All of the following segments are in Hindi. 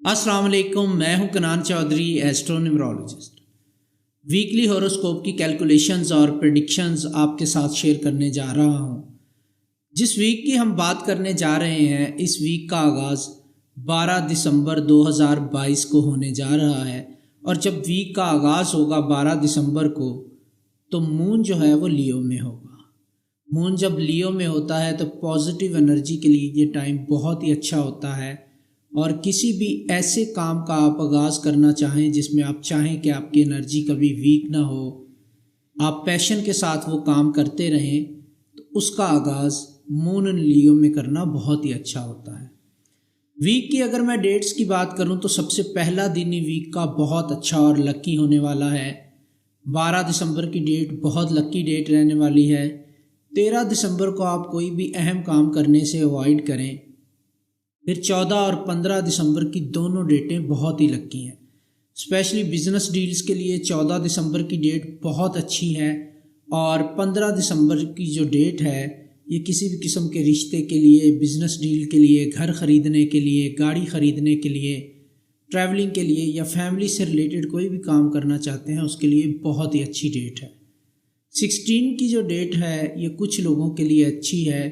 अस्सलाम वालेकुम, मैं हूं Kanan Chaudhary, astro numerologist. Weekly horoscope की कैलकुलेशंस और प्रेडिक्शंस आपके साथ शेयर करने जा रहा हूं। जिस वीक की हम बात करने जा रहे हैं, इस वीक का आगाज़ 12 दिसंबर 2022 को होने जा रहा है। और जब वीक का आगाज़ होगा 12 दिसंबर को, तो मून जो है वो लियो में होगा। मून जब लियो में होता है तो पॉजिटिव एनर्जी के लिए ये टाइम बहुत ही अच्छा होता है। और किसी भी ऐसे काम का आप आगाज़ करना चाहें जिसमें आप चाहें कि आपकी एनर्जी कभी वीक ना हो, आप पैशन के साथ वो काम करते रहें, तो उसका आगाज़ मून एंड लियो में करना बहुत ही अच्छा होता है। वीक की अगर मैं डेट्स की बात करूं तो सबसे पहला दिन ही वीक का बहुत अच्छा और लकी होने वाला है। 12 दिसंबर की डेट बहुत लकी डेट रहने वाली है। 13 दिसंबर को आप कोई भी अहम काम करने से अवॉइड करें। फिर 14 और 15 दिसंबर की दोनों डेटें बहुत ही लकी हैं। स्पेशली बिजनेस डील्स के लिए 14 दिसंबर की डेट बहुत अच्छी है। और 15 दिसंबर की जो डेट है, ये किसी भी किस्म के रिश्ते के लिए, बिजनेस डील के लिए, घर ख़रीदने के लिए, गाड़ी ख़रीदने के लिए, ट्रैवलिंग के लिए या फैमिली से रिलेटेड कोई भी काम करना चाहते हैं उसके लिए बहुत ही अच्छी डेट है। 16 की जो डेट है ये कुछ लोगों के लिए अच्छी है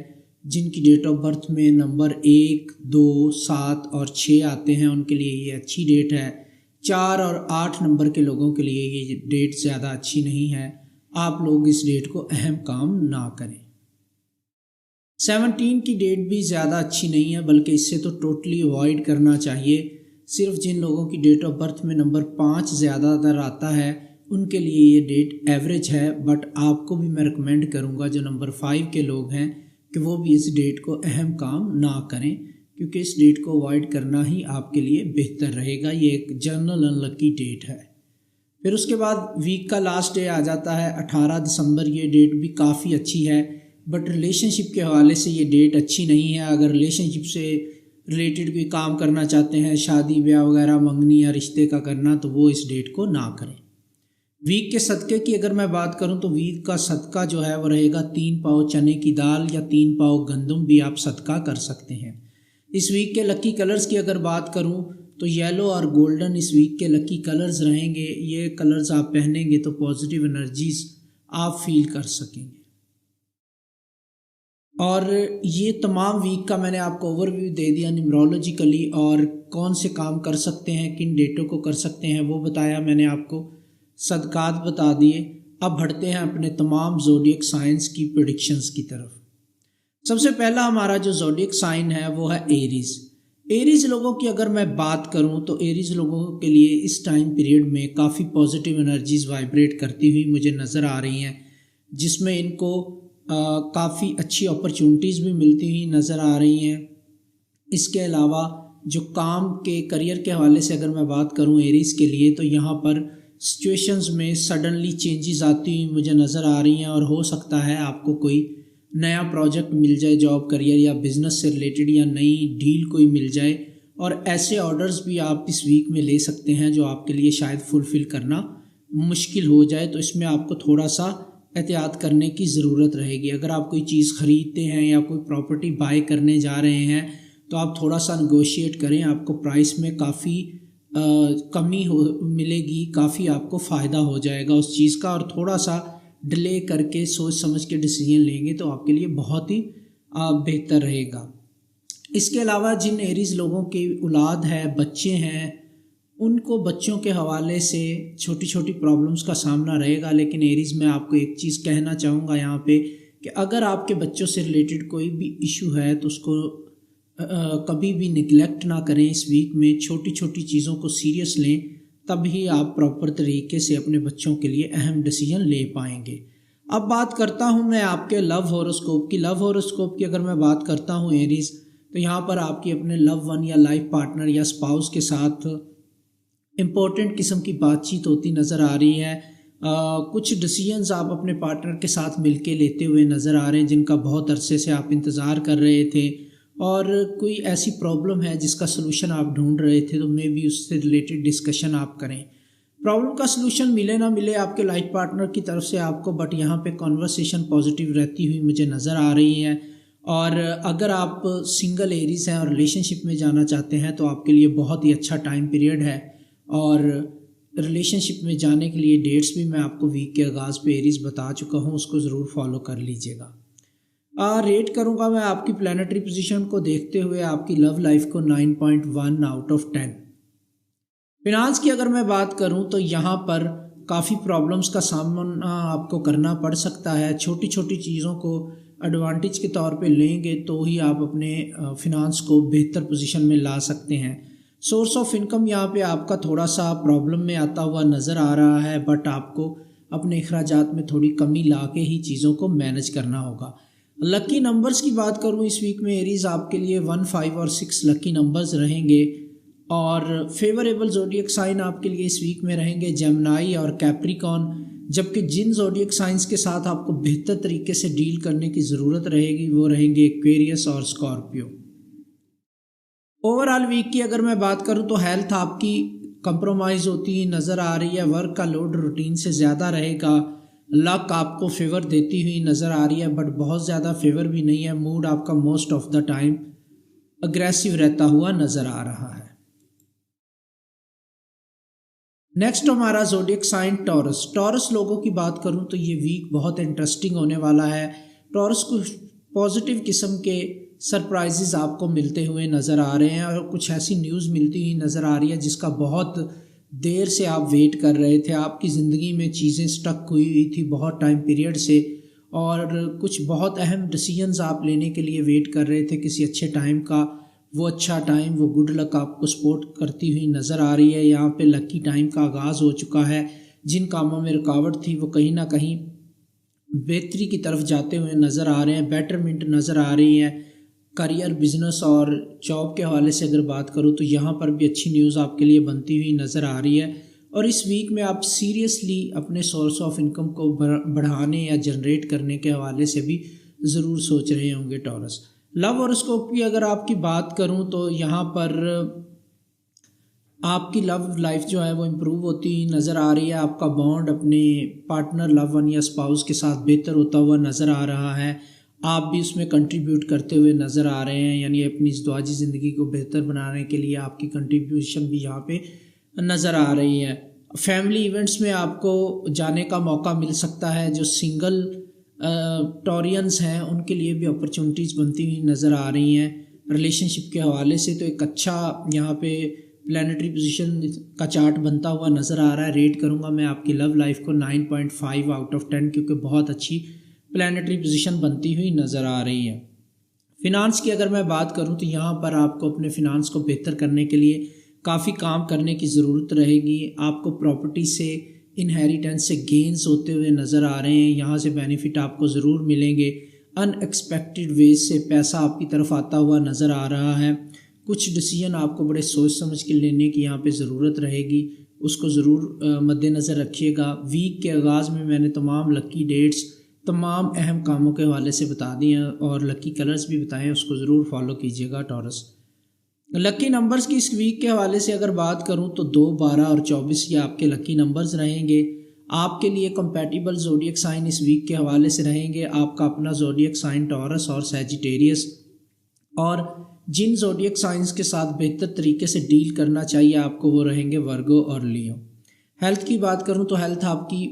जिनकी डेट ऑफ बर्थ में नंबर 1, 2, 7 और 6 आते हैं, उनके लिए ये अच्छी डेट है। 4 और 8 नंबर के लोगों के लिए ये डेट ज़्यादा अच्छी नहीं है। आप लोग इस डेट को अहम काम ना करें। 17 की डेट भी ज़्यादा अच्छी नहीं है, बल्कि इससे तो टोटली अवॉइड करना चाहिए। सिर्फ जिन लोगों की डेट ऑफ बर्थ में नंबर 5 ज़्यादातर आता है उनके लिए ये डेट एवरेज है। बट आपको भी मैं रिकमेंड करूँगा जो नंबर 5 के लोग हैं कि वो भी इस डेट को अहम काम ना करें, क्योंकि इस डेट को अवॉइड करना ही आपके लिए बेहतर रहेगा। ये एक जनरल अनलकी डेट है। फिर उसके बाद वीक का लास्ट डे आ जाता है 18 दिसंबर। ये डेट भी काफ़ी अच्छी है, बट रिलेशनशिप के हवाले से ये डेट अच्छी नहीं है। अगर रिलेशनशिप से रिलेटेड कोई काम करना चाहते हैं, शादी ब्याह वगैरह, मंगनी या रिश्ते का करना, तो वो इस डेट को ना करें। वीक के सदक़े की अगर मैं बात करूं तो वीक का सदका जो है वो रहेगा 3 पाव चने की दाल या 3 पाव गंदम भी आप सदका कर सकते हैं। इस वीक के लकी कलर्स की अगर बात करूं तो येलो और गोल्डन इस वीक के लकी कलर्स रहेंगे। ये कलर्स आप पहनेंगे तो पॉजिटिव एनर्जीज आप फील कर सकेंगे। और ये तमाम वीक का मैंने आपको ओवरव्यू दे दिया न्यूमरोलॉजिकली, और कौन से काम कर सकते हैं, किन डेटों को कर सकते हैं वो बताया मैंने आपको, सदकात बता दिए। अब बढ़ते हैं अपने तमाम ज़ोडिएक साइंस की प्रेडिक्शंस की तरफ। सबसे पहला हमारा जो ज़ोडिएक साइन है वो है एरीज़। एरीज़ लोगों की अगर मैं बात करूं तो एरीज़ लोगों के लिए इस टाइम पीरियड में काफ़ी पॉजिटिव एनर्जीज वाइब्रेट करती हुई मुझे नज़र आ रही हैं, जिसमें इनको काफ़ी अच्छी अपॉर्चुनिटीज़ भी मिलती हुई नज़र आ रही हैं। इसके अलावा जो काम के करियर के हवाले से अगर मैं बात करूं एरीज़ के लिए, तो यहाँ पर सिचुएशंस में सडनली चेंजेस आती हुई मुझे नज़र आ रही हैं। और हो सकता है आपको कोई नया प्रोजेक्ट मिल जाए, जॉब करियर या बिज़नेस से रिलेटेड, या नई डील कोई मिल जाए। और ऐसे ऑर्डर्स भी आप इस वीक में ले सकते हैं जो आपके लिए शायद फुलफ़िल करना मुश्किल हो जाए, तो इसमें आपको थोड़ा सा एहतियात करने की ज़रूरत रहेगी। अगर आप कोई चीज़ ख़रीदते हैं या कोई प्रॉपर्टी बाय करने जा रहे हैं तो आप थोड़ा सा नेगोशिएट करें, आपको प्राइस में काफ़ी कमी हो मिलेगी, काफ़ी आपको फ़ायदा हो जाएगा उस चीज़ का। और थोड़ा सा डिले करके सोच समझ के डिसीजन लेंगे तो आपके लिए बहुत ही बेहतर रहेगा। इसके अलावा जिन एरीज़ लोगों की औलाद है, बच्चे हैं, उनको बच्चों के हवाले से छोटी छोटी प्रॉब्लम्स का सामना रहेगा। लेकिन एरीज़ में आपको एक चीज़ कहना चाहूँगा यहाँ पे कि अगर आपके बच्चों से रिलेटेड कोई भी इशू है तो उसको कभी भी निगलेक्ट ना करें। इस वीक में छोटी छोटी चीज़ों को सीरियस लें, तभी आप प्रॉपर तरीके से अपने बच्चों के लिए अहम डिसीजन ले पाएंगे। अब बात करता हूं मैं आपके लव हॉरोस्कोप की। लव हॉरोस्कोप की अगर मैं बात करता हूं एरीज़, तो यहाँ पर आपकी अपने लव वन या लाइफ पार्टनर या स्पाउस के साथ इम्पोर्टेंट किस्म की बातचीत होती नज़र आ रही है। कुछ डिसीजंस आप अपने पार्टनर के साथ मिलके लेते हुए नज़र आ रहे हैं जिनका बहुत अरसे से आप इंतज़ार कर रहे थे। और कोई ऐसी प्रॉब्लम है जिसका सलूशन आप ढूंढ रहे थे, तो मे भी उससे रिलेटेड डिस्कशन आप करें। प्रॉब्लम का सलूशन मिले ना मिले आपके लाइफ पार्टनर की तरफ से आपको, बट यहाँ पे कॉन्वर्सेशन पॉजिटिव रहती हुई मुझे नज़र आ रही है। और अगर आप सिंगल एरीज हैं और रिलेशनशिप में जाना चाहते हैं तो आपके लिए बहुत ही अच्छा टाइम पीरियड है। और रिलेशनशिप में जाने के लिए डेट्स भी मैं आपको वीक के आगाज़ पे एरीज बता चुका हूँ, उसको ज़रूर फॉलो कर लीजिएगा। रेट करूँगा मैं आपकी प्लानिटरी पोजीशन को देखते हुए आपकी लव लाइफ को 9.1 आउट ऑफ 10। फिनांस की अगर मैं बात करूं तो यहाँ पर काफ़ी प्रॉब्लम्स का सामना आपको करना पड़ सकता है। छोटी छोटी चीज़ों को एडवांटेज के तौर पे लेंगे तो ही आप अपने फिनांस को बेहतर पोजीशन में ला सकते हैं। सोर्स ऑफ इनकम यहाँ पे आपका थोड़ा सा प्रॉब्लम में आता हुआ नज़र आ रहा है, बट आपको अपने अखराजात में थोड़ी कमी ला के ही चीज़ों को मैनेज करना होगा। लकी नंबर्स की बात करूँ इस वीक में एरीज आपके लिए 1, 5 और 6 लकी नंबर्स रहेंगे। और फेवरेबल जोडियक साइन आपके लिए इस वीक में रहेंगे जेमिनी और कैप्रिकॉन, जबकि जिन जोडियक साइंस के साथ आपको बेहतर तरीके से डील करने की ज़रूरत रहेगी वो रहेंगे एक्वेरियस और स्कॉर्पियो। ओवरऑल वीक की अगर मैं बात करूं तो हेल्थ आपकी कंप्रोमाइज़ होती नज़र आ रही है, वर्क का लोड रूटीन से ज़्यादा रहेगा, लक आपको फेवर देती हुई नज़र आ रही है बट बहुत ज़्यादा फेवर भी नहीं है। मूड आपका most of the time aggressive रहता हुआ नज़र आ रहा है। नेक्स्ट हमारा जोडियक साइन टॉरस। टॉरस लोगों की बात करूं तो ये वीक बहुत इंटरेस्टिंग होने वाला है। टॉरस को पॉजिटिव किस्म के सरप्राइजेस आपको मिलते हुए नज़र आ रहे हैं और कुछ ऐसी न्यूज़ मिलती हुई नज़र आ रही है जिसका बहुत देर से आप वेट कर रहे थे। आपकी ज़िंदगी में चीज़ें स्टक हुई थी बहुत टाइम पीरियड से और कुछ बहुत अहम डिसीजंस आप लेने के लिए वेट कर रहे थे किसी अच्छे टाइम का। वो अच्छा टाइम, वो गुड लक आपको सपोर्ट करती हुई नज़र आ रही है। यहाँ पे लकी टाइम का आगाज़ हो चुका है। जिन कामों में रुकावट थी वो कहीं ना कहीं बेहतरी की तरफ जाते हुए नज़र आ रहे हैं, बेटरमेंट नज़र आ रही है। करियर, बिजनेस और जॉब के हवाले से अगर बात करूँ तो यहाँ पर भी अच्छी न्यूज़ आपके लिए बनती हुई नज़र आ रही है। और इस वीक में आप सीरियसली अपने सोर्स ऑफ इनकम को बढ़ाने या जनरेट करने के हवाले से भी ज़रूर सोच रहे होंगे टॉरस। लव हॉरोस्कोप की अगर आपकी बात करूं तो यहाँ पर आपकी लव लाइफ जो है वो इम्प्रूव होती नज़र आ रही है। आपका बॉन्ड अपने पार्टनर, लव वन या स्पाउस के साथ बेहतर होता हुआ नज़र आ रहा है। आप भी उसमें कंट्रीब्यूट करते हुए नज़र आ रहे हैं, यानी अपनी ज़िंदगी ज़िंदगी को बेहतर बनाने के लिए आपकी कंट्रीब्यूशन भी यहाँ पे नज़र आ रही है। फैमिली इवेंट्स में आपको जाने का मौका मिल सकता है। जो सिंगल टॉरियंस हैं उनके लिए भी अपॉर्चुनिटीज़ बनती हुई नज़र आ रही हैं। रिलेशनशिप के हवाले से तो एक अच्छा यहाँ पे प्लानिटरी पोजीशन का चार्ट बनता हुआ नज़र आ रहा है। रेट करूँगा मैं आपकी लव लाइफ को 9.5 आउट ऑफ 10, क्योंकि बहुत अच्छी प्लानिटरी पोजीशन बनती हुई नज़र आ रही है। फिनांस की अगर मैं बात करूँ तो यहाँ पर आपको अपने फिनांस को बेहतर करने के लिए काफ़ी काम करने की ज़रूरत रहेगी। आपको प्रॉपर्टी से, इनहेरिटेंस से गेंस होते हुए नज़र आ रहे हैं, यहाँ से बेनिफिट आपको ज़रूर मिलेंगे। अनएक्सपेक्टेड वेज से पैसा आपकी तरफ आता हुआ नज़र आ रहा है। कुछ डिसीजन आपको बड़े सोच समझ के लेने की यहाँ पे ज़रूरत रहेगी, उसको ज़रूर मद्देनज़र रखिएगा। वीक के आगाज़ में मैंने तमाम लकी डेट्स, तमाम अहम कामों के हवाले से बता दिए हैं और लकी कलर्स भी बताएं, उसको ज़रूर फॉलो कीजिएगा टॉरस। लकी नंबर्स की इस वीक के हवाले से अगर बात करूं तो 2, 12 और 24 ये आपके लकी नंबर्स रहेंगे। आपके लिए कंपैटिबल जोडियक साइन इस वीक के हवाले से रहेंगे आपका अपना जोडियक साइन टॉरस और सैजिटेरियस, और जिन जोडियक साइंस के साथ बेहतर तरीके से डील करना चाहिए आपको वो रहेंगे वर्गो और लियो। हेल्थ की बात करूं तो हेल्थ आपकी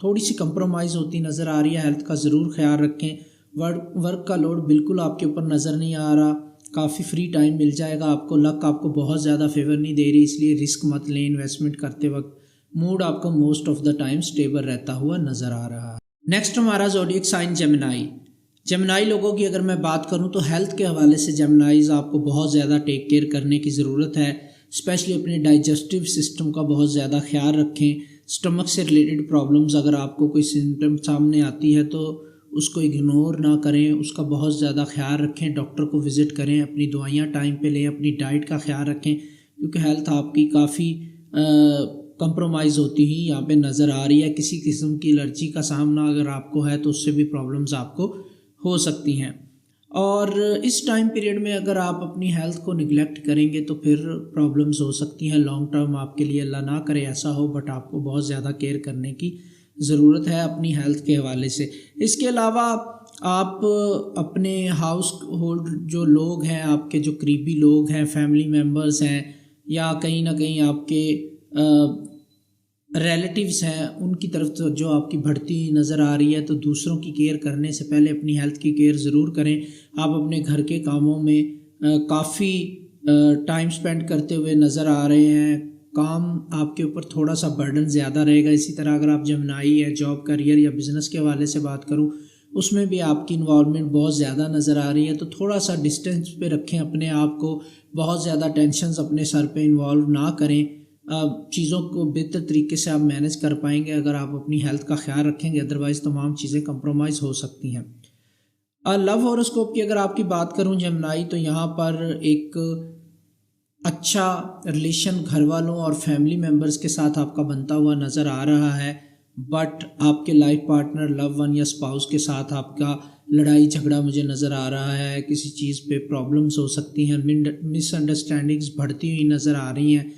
थोड़ी सी कंप्रोमाइज़ होती नज़र आ रही है। हेल्थ का ज़रूर ख्याल रखें। वर्क का लोड बिल्कुल आपके ऊपर नज़र नहीं आ रहा, काफ़ी फ्री टाइम मिल जाएगा आपको। लक आपको बहुत ज़्यादा फेवर नहीं दे रही, इसलिए रिस्क मत लें इन्वेस्टमेंट करते वक्त। मूड आपको most of the time stable रहता हुआ नज़र आ रहा है। नेक्स्ट हमारा जोडियक साइन जेमिनी। जेमिनी लोगों की अगर मैं बात करूं तो हेल्थ के हवाले से जेमिनीज आपको बहुत ज़्यादा टेक केयर करने की ज़रूरत है। स्पेशली अपने डाइजेस्टिव सिस्टम का बहुत ज़्यादा ख्याल रखें। स्टमक से रिलेटेड प्रॉब्लम्स अगर आपको कोई सिम्टम सामने आती है तो उसको इग्नोर ना करें, उसका बहुत ज़्यादा ख्याल रखें। डॉक्टर को विज़िट करें, अपनी दवाइयाँ टाइम पे लें, अपनी डाइट का ख्याल रखें, क्योंकि हेल्थ आपकी काफ़ी कंप्रोमाइज़ होती ही यहाँ पे नज़र आ रही है। किसी किस्म की एलर्जी का सामना अगर आपको है तो उससे भी प्रॉब्लम्स आपको हो सकती हैं। और इस टाइम पीरियड में अगर आप अपनी हेल्थ को निगलेक्ट करेंगे तो फिर प्रॉब्लम्स हो सकती हैं लॉन्ग टर्म आपके लिए। अल्लाह ना करे ऐसा हो, बट आपको बहुत ज़्यादा केयर करने की ज़रूरत है अपनी हेल्थ के हवाले से। इसके अलावा आप अपने हाउस होल्ड जो लोग हैं, आपके जो करीबी लोग हैं, फैमिली मेम्बर्स हैं, या कहीं ना कहीं आपके रिलेटिव्स हैं, उनकी तरफ तो जो आपकी बढ़ती नज़र आ रही है, तो दूसरों की केयर करने से पहले अपनी हेल्थ की केयर ज़रूर करें। आप अपने घर के कामों में काफ़ी टाइम स्पेंड करते हुए नज़र आ रहे हैं, काम आपके ऊपर थोड़ा सा बर्डन ज़्यादा रहेगा। इसी तरह अगर आप जमनाई है, जॉब करियर या बिज़नेस के हवाले से बात करूं, उसमें भी आपकी इन्वॉल्वमेंट बहुत ज़्यादा नज़र आ रही है, तो थोड़ा सा डिस्टेंस पे रखें अपने आप को, बहुत ज़्यादा टेंशन्स अपने सर पे इन्वॉल्व ना करें। चीज़ों को बेहतर तरीके से आप मैनेज कर पाएंगे अगर आप अपनी हेल्थ का ख्याल रखेंगे, अदरवाइज़ तमाम चीज़ें कंप्रोमाइज़ हो सकती हैं। लव हॉरोस्कोप की अगर आपकी बात करूं जमनाई, तो यहाँ पर एक अच्छा रिलेशन घर वालों और फैमिली मेम्बर्स के साथ आपका बनता हुआ नज़र आ रहा है, बट आपके लाइफ पार्टनर, लव वन या स्पाउस के साथ आपका लड़ाई झगड़ा मुझे नज़र आ रहा है। किसी चीज़ पे प्रॉब्लम्स हो सकती हैं, मिसअंडरस्टैंडिंग्स बढ़ती हुई नज़र आ रही हैं।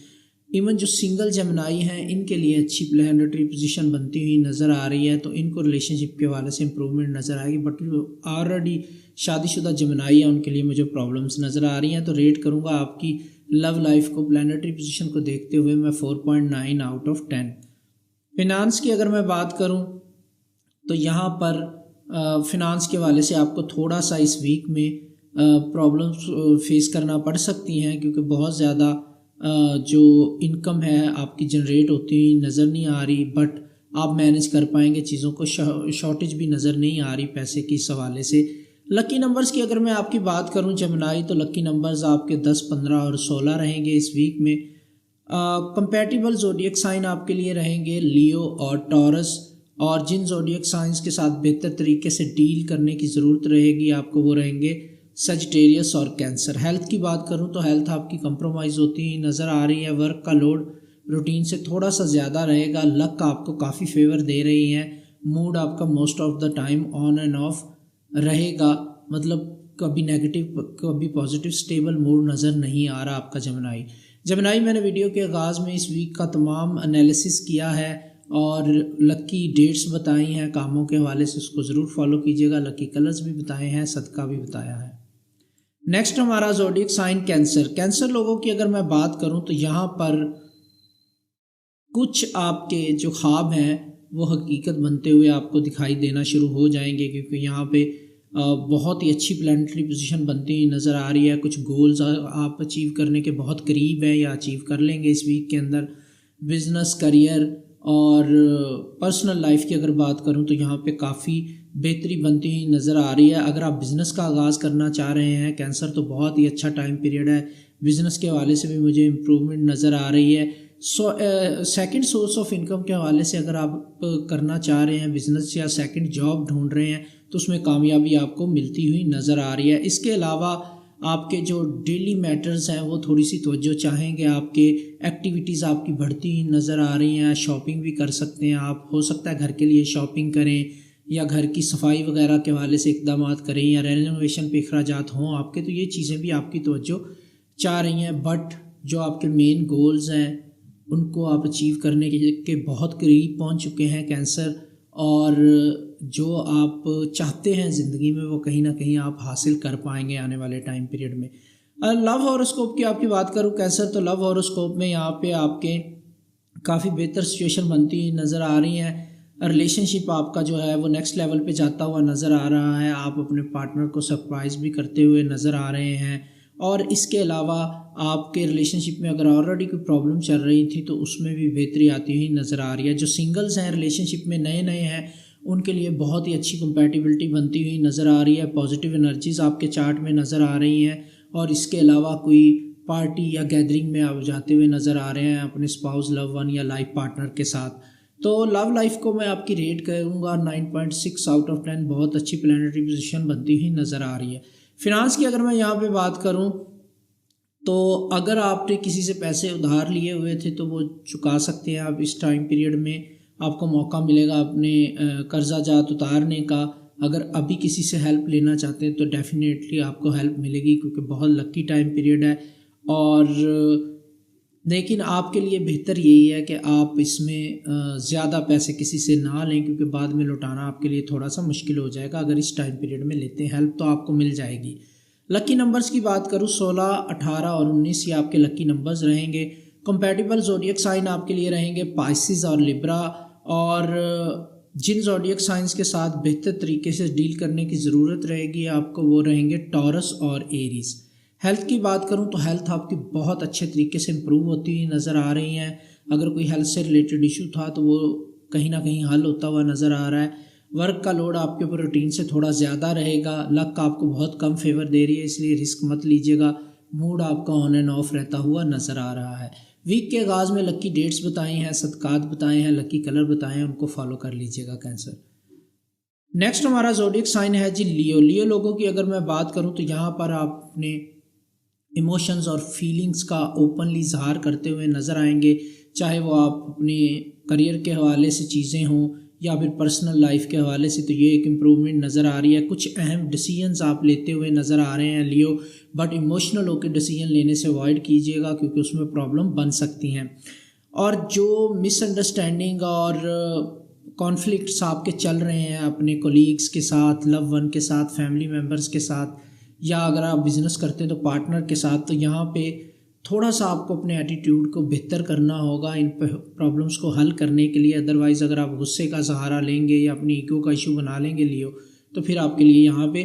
इवन जो सिंगल जमनाई हैं, इनके लिए अच्छी प्लानिटरी पोजीशन बनती हुई नज़र आ रही है, तो इनको रिलेशनशिप के हवाले से इंप्रूवमेंट नज़र आएगी। बट जो ऑलरेडी शादीशुदा जमनाई है, उनके लिए मुझे प्रॉब्लम्स नज़र आ रही हैं। तो रेट करूँगा आपकी लव लाइफ को प्लानिटरी पोजीशन को देखते हुए मैं 4.9 आउट ऑफ 10। फिनांस की अगर मैं बात करूं, तो यहाँ पर फिनांस के हवाले से आपको थोड़ा सा इस वीक में प्रॉब्लम्स फेस करना पड़ सकती हैं, क्योंकि बहुत ज़्यादा जो इनकम है आपकी जनरेट होती हुई नज़र नहीं आ रही, बट आप मैनेज कर पाएंगे चीज़ों को। शॉर्टेज भी नज़र नहीं आ रही पैसे की इस हवाले से। लकी नंबर्स की अगर मैं आपकी बात करूं जमनाई, तो लकी नंबर्स आपके 10, 15 और 16 रहेंगे इस वीक में। कंपैटिबल ज़ोडिएक साइन आपके लिए रहेंगे लियो और टॉरस, और जिन ज़ोडिएक साइंस के साथ बेहतर तरीके से डील करने की ज़रूरत रहेगी आपको, वो रहेंगे सजिटेरियस और कैंसर। हेल्थ की बात करूं तो हेल्थ आपकी कंप्रोमाइज़ होती हुई नज़र आ रही है। वर्क का लोड रूटीन से थोड़ा सा ज़्यादा रहेगा। लक आपको काफ़ी फेवर दे रही है। मूड आपका most of the time on end of रहेगा, मतलब कभी नेगेटिव कभी पॉजिटिव, स्टेबल मूड नज़र नहीं आ रहा आपका जमनाई। मैंने वीडियो के आगाज़ में इस वीक का तमाम एनालिसिस किया है और लकी डेट्स बताई हैं कामों के हवाले से, उसको ज़रूर फॉलो कीजिएगा। लकी कलर्स भी बताए हैं, सदका भी बताया है। नेक्स्ट हमारा ज़ोडिएक साइन कैंसर लोगों की अगर मैं बात करूं, तो यहाँ पर कुछ आपके जो ख्वाब हैं वो हकीकत बनते हुए आपको दिखाई देना शुरू हो जाएंगे, क्योंकि यहाँ पे बहुत ही अच्छी प्लानिटरी पोजीशन बनती हुई नज़र आ रही है। कुछ गोल्स आप अचीव करने के बहुत करीब हैं या अचीव कर लेंगे इस वीक के अंदर। बिज़नेस, करियर और पर्सनल लाइफ की अगर बात करूं, तो यहाँ पे काफ़ी बेहतरी बनती हुई नज़र आ रही है। अगर आप बिज़नेस का आगाज़ करना चाह रहे हैं कैंसर, तो बहुत ही अच्छा टाइम पीरियड है। बिज़नेस के हवाले से भी मुझे इम्प्रूवमेंट नज़र आ रही है। सेकंड सोर्स ऑफ इनकम के हवाले से अगर आप करना चाह रहे हैं बिज़नेस या सेकंड जॉब ढूंढ रहे हैं, तो उसमें कामयाबी आपको मिलती हुई नज़र आ रही है। इसके अलावा आपके जो डेली मैटर्स हैं वो थोड़ी सी तवज्जो चाहेंगे। आपके एक्टिविटीज़ आपकी बढ़ती हुई नज़र आ रही हैं। शॉपिंग भी कर सकते हैं आप, हो सकता है घर के लिए शॉपिंग करें या घर की सफाई वगैरह के हवाले से इक़दाम करें या रेनोवेशन पे अखराजात हों आपके, तो ये चीज़ें भी आपकी तवज्जो चाह रही हैं। बट जो आपके मेन गोल्स हैं उनको आप अचीव करने के बहुत करीब पहुंच चुके हैं कैंसर, और जो आप चाहते हैं ज़िंदगी में वो कहीं ना कहीं आप हासिल कर पाएंगे आने वाले टाइम पीरियड में। लव हॉरोस्कोप की आपकी बात करूं कैंसर, तो लव हॉरोस्कोप में यहाँ पे आपके काफ़ी बेहतर सिचुएशन बनती हुई नज़र आ रही हैं। रिलेशनशिप आपका जो है वो नेक्स्ट लेवल पे जाता हुआ नज़र आ रहा है। आप अपने पार्टनर को सरप्राइज़ भी करते हुए नज़र आ रहे हैं। और इसके अलावा आपके रिलेशनशिप में अगर ऑलरेडी कोई प्रॉब्लम चल रही थी तो उसमें भी बेहतरी आती हुई नज़र आ रही है। जो सिंगल्स हैं, रिलेशनशिप में नए नए हैं, उनके लिए बहुत ही अच्छी कंपैटिबिलिटी बनती हुई नज़र आ रही है। पॉजिटिव एनर्जीज़ आपके चार्ट में नज़र आ रही हैं। और इसके अलावा कोई पार्टी या गैदरिंग में आप जाते हुए नज़र आ रहे हैं अपने स्पाउस, लव वन या लाइफ पार्टनर के साथ। तो लव लाइफ को मैं आपकी रेट करूँगा 9.6 आउट ऑफ 10। बहुत अच्छी प्लानिटरी पोजीशन बनती हुई नज़र आ रही है। फिनांस की अगर मैं यहाँ पे बात करूँ, तो अगर आपने किसी से पैसे उधार लिए हुए थे तो वो चुका सकते हैं आप। इस टाइम पीरियड में आपको मौका मिलेगा अपने कर्जा जात उतारने का। अगर अभी किसी से हेल्प लेना चाहते हैं तो डेफिनेटली आपको हेल्प मिलेगी, क्योंकि बहुत लकी टाइम पीरियड है। और लेकिन आपके लिए बेहतर यही है कि आप इसमें ज़्यादा पैसे किसी से ना लें, क्योंकि बाद में लौटाना आपके लिए थोड़ा सा मुश्किल हो जाएगा। अगर इस टाइम पीरियड में लेते हैं हेल्प तो आपको मिल जाएगी। लकी नंबर्स की बात करूँ 16, 18 और 19 ये आपके लकी नंबर्स रहेंगे। कंपैटिबल ज़ोडिएक साइन आपके लिए रहेंगे पाइसिस और लिब्रा। और जिन ज़ोडिएक साइंस के साथ बेहतर तरीके से डील करने की ज़रूरत रहेगी आपको, वो रहेंगे टॉरस और एरीज। हेल्थ की बात करूं तो हेल्थ आपकी बहुत अच्छे तरीके से इम्प्रूव होती हुई नज़र आ रही है। अगर कोई हेल्थ से रिलेटेड इशू था तो वो कहीं ना कहीं हल होता हुआ नज़र आ रहा है। वर्क का लोड आपके ऊपर रूटीन से थोड़ा ज़्यादा रहेगा। लक आपको बहुत कम फेवर दे रही है, इसलिए रिस्क मत लीजिएगा। मूड आपका ऑन एंड ऑफ रहता हुआ नज़र आ रहा है। वीक के आगाज़ में लकी डेट्स बताई हैं, सदकात बताए हैं, लकी कलर बताए हैं, उनको फॉलो कर लीजिएगा कैंसर। नेक्स्ट हमारा ज़ोडिएक साइन है जी लियो। लियो लोगों की अगर मैं बात करूं तो यहाँ पर आप अपने इमोशंस और फीलिंग्स का ओपनली इजहार करते हुए नज़र आएंगे, चाहे वो आप अपने करियर के हवाले से चीज़ें हों या फिर पर्सनल लाइफ के हवाले से। तो ये एक इम्प्रूवमेंट नज़र आ रही है। कुछ अहम डिसीजंस आप लेते हुए नज़र आ रहे हैं लियो, बट इमोशनल होकर डिसीजन लेने से अवॉइड कीजिएगा, क्योंकि उसमें प्रॉब्लम बन सकती हैं। और जो मिसअंडरस्टैंडिंग और कॉन्फ्लिक्ट्स आपके चल रहे हैं अपने कोलीग्स के साथ, लव वन के साथ, फैमिली मेम्बर्स के साथ, या अगर आप बिज़नेस करते हैं तो पार्टनर के साथ, तो यहाँ पे थोड़ा सा आपको अपने एटीट्यूड को बेहतर करना होगा इन प्रॉब्लम्स को हल करने के लिए। अदरवाइज़ अगर आप गुस्से का सहारा लेंगे या अपनी ईगो का इशू बना लेंगे लियो, तो फिर आपके लिए यहाँ पे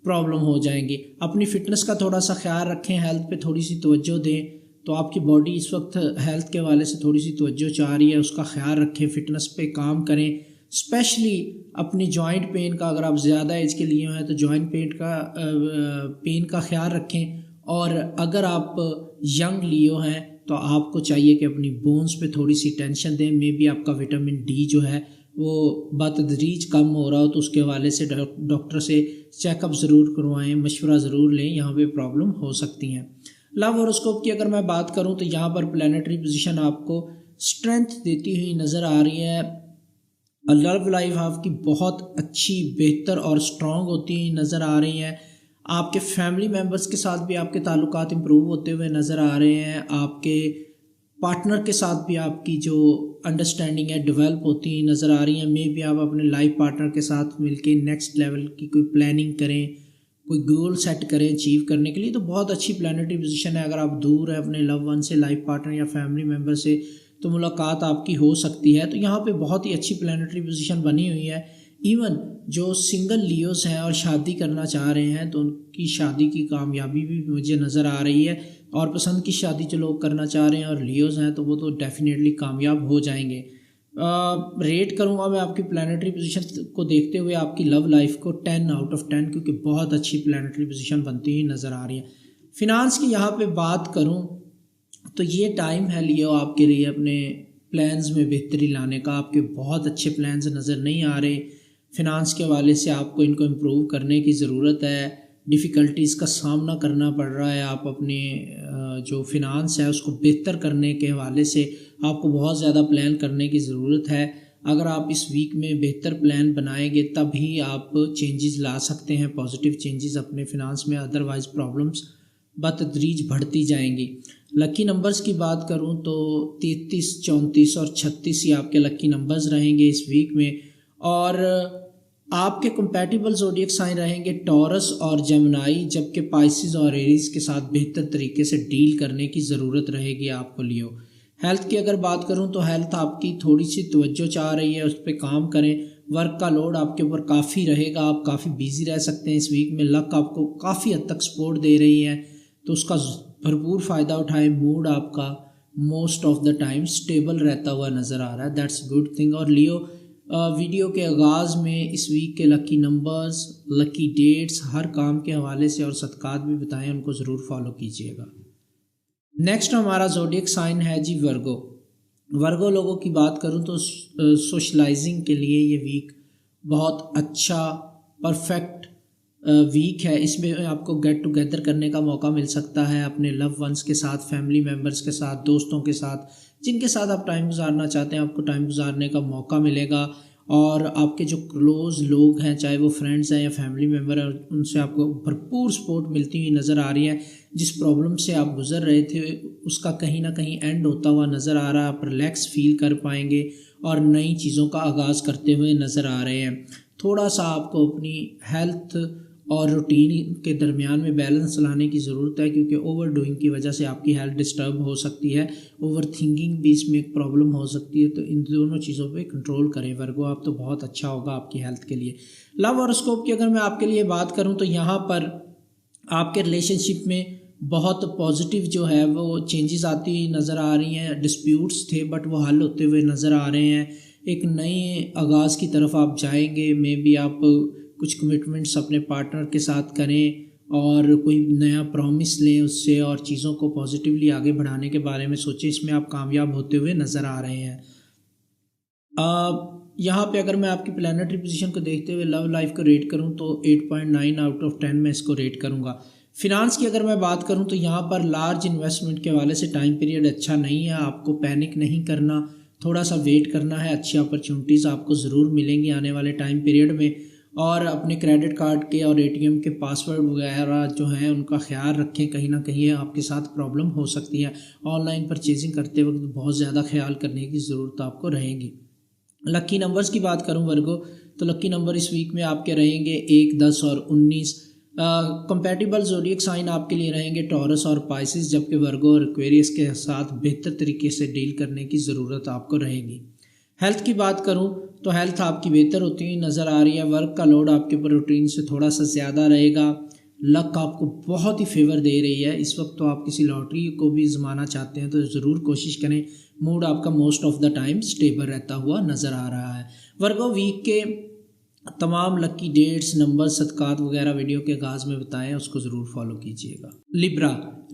प्रॉब्लम हो जाएंगी। अपनी फ़िटनेस का थोड़ा सा ख्याल रखें, हेल्थ पे थोड़ी सी तवज्जो दें। तो आपकी बॉडी इस वक्त हेल्थ के हवाले से थोड़ी सी तवज्जो चाह रही है, उसका ख्याल रखें, फ़िटनेस पे काम करें। स्पेशली अपनी जॉइंट पेन का, अगर आप ज़्यादा एज के लिए हैं तो जॉइंट पेन का ख्याल रखें। और अगर आप यंग लियो हैं तो आपको चाहिए कि अपनी बोन्स पे थोड़ी सी टेंशन दें। मे बी आपका विटामिन डी जो है वो बतदरीज कम हो रहा हो, तो उसके हवाले से डॉक्टर से चेकअप ज़रूर करवाएं, मशवरा ज़रूर लें, यहाँ पे प्रॉब्लम हो सकती हैं। लव हॉरोस्कोप की अगर मैं बात करूँ तो यहाँ पर प्लानिटरी पोजीशन आपको स्ट्रेंथ देती हुई नज़र आ रही है। लव लाइफ आपकी बहुत अच्छी, बेहतर और स्ट्रॉन्ग होती हुई नज़र आ रही है। आपके फैमिली मेम्बर्स के साथ भी आपके ताल्लुकात इम्प्रूव होते हुए नज़र आ रहे हैं। आपके पार्टनर के साथ भी आपकी जो अंडरस्टैंडिंग है डेवलप होती हुई नज़र आ रही है। मे भी आप अपने लाइफ पार्टनर के साथ मिलके नेक्स्ट लेवल की कोई प्लानिंग करें, कोई गोल सेट करें अचीव करने के लिए, तो बहुत अच्छी प्लानिटरी पोजीशन है। अगर आप दूर है अपने लव वन से, लाइफ पार्टनर या फैमिली मेम्बर से, तो मुलाकात आपकी हो सकती है। तो यहाँ पे बहुत ही अच्छी प्लानिटरी पोजीशन बनी हुई है। इवन जो सिंगल लियोस हैं और शादी करना चाह रहे हैं तो उनकी शादी की कामयाबी भी मुझे नज़र आ रही है। और पसंद की शादी जो लोग करना चाह रहे हैं और लियोस हैं तो वो तो डेफिनेटली कामयाब हो जाएंगे। रेट करूँगा मैं आपकी प्लानिटरी पोजीशन को देखते हुए आपकी लव लाइफ को 10 आउट ऑफ 10, क्योंकि बहुत अच्छी प्लानिटरी पोजीशन बनती हुई नज़र आ रही है। फिनांस की यहाँ पे बात करूँ तो ये टाइम है लियो आपके लिए अपने प्लान्स में बेहतरी लाने का। आपके बहुत अच्छे प्लान्स नज़र नहीं आ रहे। फिनांस के हवाले से आपको इनको इम्प्रूव करने की ज़रूरत है। डिफ़िकल्टीज़ का सामना करना पड़ रहा है। आप अपने जो फिनांस है उसको बेहतर करने के हवाले से आपको बहुत ज़्यादा प्लान करने की ज़रूरत है। अगर आप इस वीक में बेहतर प्लान बनाएंगे तभी आप चेंजेस ला सकते हैं, पॉजिटिव चेंजेस अपने फिनांस में। अदरवाइज़ प्रॉब्लम्स बतदरीज बढ़ती जाएंगी। लकी नंबर्स की बात करूं तो 33, 34 और 36 ये आपके लकी नंबर्स रहेंगे इस वीक में। और आपके कंपैटिबल ज़ोडिएक साइन रहेंगे टॉरस और जेमिनी, जबकि पाइसिस और एरीज के साथ बेहतर तरीके से डील करने की ज़रूरत रहेगी आपको लियो। हेल्थ की अगर बात करूं तो हेल्थ आपकी थोड़ी सी तवज्जो चाह रही है, उस पर काम करें। वर्क का लोड आपके ऊपर काफ़ी रहेगा, आप काफ़ी बिजी रह सकते हैं इस वीक में। लक आपको काफ़ी हद तक सपोर्ट दे रही है, तो उसका भरपूर फ़ायदा उठाएं। मूड आपका most of the time stable रहता हुआ नज़र आ रहा है, दैट्स गुड थिंग। और लियो वीडियो के आगाज़ में इस वीक के लकी नंबर्स, लकी डेट्स, हर काम के हवाले से और सदकात भी बताएं, उनको ज़रूर फॉलो कीजिएगा। नेक्स्ट हमारा ज़ोडिएक साइन है जी वर्गो। वर्गो लोगों की बात करूं तो सोशलाइजिंग के लिए ये वीक बहुत अच्छा परफेक्ट वीक है। इसमें आपको गेट टुगेदर करने का मौका मिल सकता है अपने लव वंस के साथ, फैमिली मेम्बर्स के साथ, दोस्तों के साथ, जिनके साथ आप टाइम गुजारना चाहते हैं आपको टाइम गुजारने का मौका मिलेगा। और आपके जो क्लोज़ लोग हैं, चाहे वो फ्रेंड्स हैं या फैमिली मेम्बर हैं, उनसे आपको भरपूर सपोर्ट मिलती हुई नज़र आ रही है। जिस प्रॉब्लम से आप गुज़र रहे थे उसका कहीं ना कहीं एंड होता हुआ नज़र आ रहा है। आप रिलैक्स फील कर पाएंगे और नई चीज़ों का आगाज़ करते हुए नज़र आ रहे हैं। थोड़ा सा आपको अपनी हेल्थ और रूटीन के दरमियान में बैलेंस लाने की ज़रूरत है, क्योंकि ओवर डूइंग की वजह से आपकी हेल्थ डिस्टर्ब हो सकती है। ओवर थिंकिंग भी इसमें एक प्रॉब्लम हो सकती है। तो इन दोनों चीज़ों पे कंट्रोल करें वर्गो आप, तो बहुत अच्छा होगा आपकी हेल्थ के लिए। लव हॉरोस्कोप की अगर मैं आपके लिए बात करूं तो यहाँ पर आपके रिलेशनशिप में बहुत पॉजिटिव जो है वो चेंजेस आती नज़र आ रही हैं। डिस्प्यूट्स थे बट वो हल होते हुए नज़र आ रहे हैं। एक नए आगाज़ की तरफ आप जाएंगे। मे बी आप कुछ कमिटमेंट्स अपने पार्टनर के साथ करें और कोई नया प्रॉमिस लें उससे, और चीज़ों को पॉजिटिवली आगे बढ़ाने के बारे में सोचें। इसमें आप कामयाब होते हुए नज़र आ रहे हैं। यहाँ पे अगर मैं आपकी प्लैनेटरी पोजीशन को देखते हुए लव लाइफ को रेट करूँ तो 8.9 आउट ऑफ 10 मैं इसको रेट करूँगा। फिनांस की अगर मैं बात करूँ तो यहाँ पर लार्ज इन्वेस्टमेंट के हवाले से टाइम पीरियड अच्छा नहीं है। आपको पैनिक नहीं करना, थोड़ा सा वेट करना है। अच्छी अपॉर्चुनिटीज़ आपको ज़रूर मिलेंगी आने वाले टाइम पीरियड में। और अपने क्रेडिट कार्ड के और एटीएम के पासवर्ड वगैरह जो हैं उनका ख्याल रखें। कहीं ना कहीं आपके साथ प्रॉब्लम हो सकती है। ऑनलाइन परचेजिंग करते वक्त बहुत ज़्यादा ख्याल करने की ज़रूरत आपको रहेगी। लकी नंबर्स की बात करूं वर्गो तो लकी नंबर इस वीक में आपके रहेंगे 1, 10 और 19। कंपैटिबल ज़ोडिएक साइन आपके लिए रहेंगे टॉरस और पाइसिस, जबकि वर्गो और एक्वेरियस के साथ बेहतर तरीके से डील करने की ज़रूरत आपको रहेगी। हेल्थ की बात करूं तो हेल्थ आपकी बेहतर होती हुई नज़र आ रही है। वर्क का लोड आपके ऊपर रूटीन से थोड़ा सा ज़्यादा रहेगा। लक आपको बहुत ही फेवर दे रही है इस वक्त। तो आप किसी लॉटरी को भी जमाना चाहते हैं तो ज़रूर कोशिश करें। मूड आपका most of the time stable रहता हुआ नज़र आ रहा है। वर्गो वीक के तमाम लकी डेट्स, नंबर, सदकात वगैरह वीडियो के आगाज़ में बताएं, उसको ज़रूर फॉलो कीजिएगा।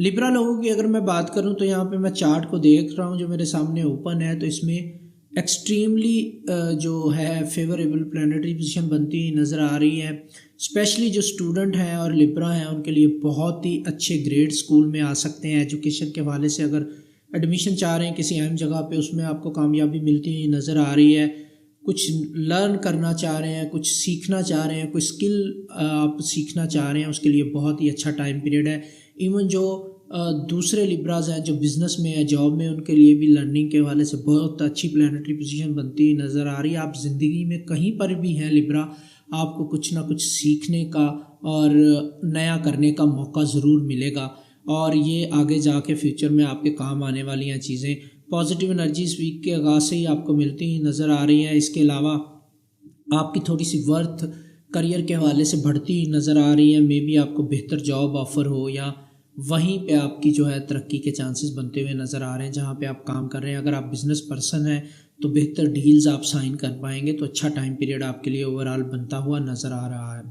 लिब्रा लोगों की अगर मैं बात करूं तो यहाँ पे मैं चार्ट को देख रहा हूँ जो मेरे सामने ओपन है। तो इसमें एक्सट्रीमली जो है फेवरेबल प्लैनेटरी पोजीशन बनती हुई नज़र आ रही है। स्पेशली जो स्टूडेंट हैं और लिब्रा हैं उनके लिए बहुत ही अच्छे ग्रेड स्कूल में आ सकते हैं। एजुकेशन के हवाले से अगर एडमिशन चाह रहे हैं किसी अहम जगह पे, उसमें आपको कामयाबी मिलती हुई नज़र आ रही है। कुछ लर्न करना चाह रहे हैं, कुछ सीखना चाह रहे हैं, कोई स्किल आप सीखना चाह रहे हैं, उसके लिए बहुत ही अच्छा टाइम पीरियड है। इवन जो दूसरे लिब्राज हैं जो बिज़नेस में है, जॉब में, उनके लिए भी लर्निंग के हवाले से बहुत अच्छी प्लैनेटरी पोजीशन बनती हुई नज़र आ रही है। आप ज़िंदगी में कहीं पर भी हैं लिब्रा, आपको कुछ ना कुछ सीखने का और नया करने का मौका ज़रूर मिलेगा और ये आगे जाके फ्यूचर में आपके काम आने वाली हैं चीज़ें। पॉजिटिव एनर्जी इस वीक के आगाज़ से ही आपको मिलती हुई नज़र आ रही है। इसके अलावा आपकी थोड़ी सी वर्थ करियर के हवाले से बढ़ती हुई नज़र आ रही है। मे बी आपको बेहतर जॉब ऑफ़र हो या वहीं पे आपकी जो है तरक्की के चांसेस बनते हुए नज़र आ रहे हैं जहाँ पे आप काम कर रहे हैं। अगर आप बिज़नेस पर्सन हैं तो बेहतर डील्स आप साइन कर पाएंगे। तो अच्छा टाइम पीरियड आपके लिए ओवरऑल बनता हुआ नज़र आ रहा है।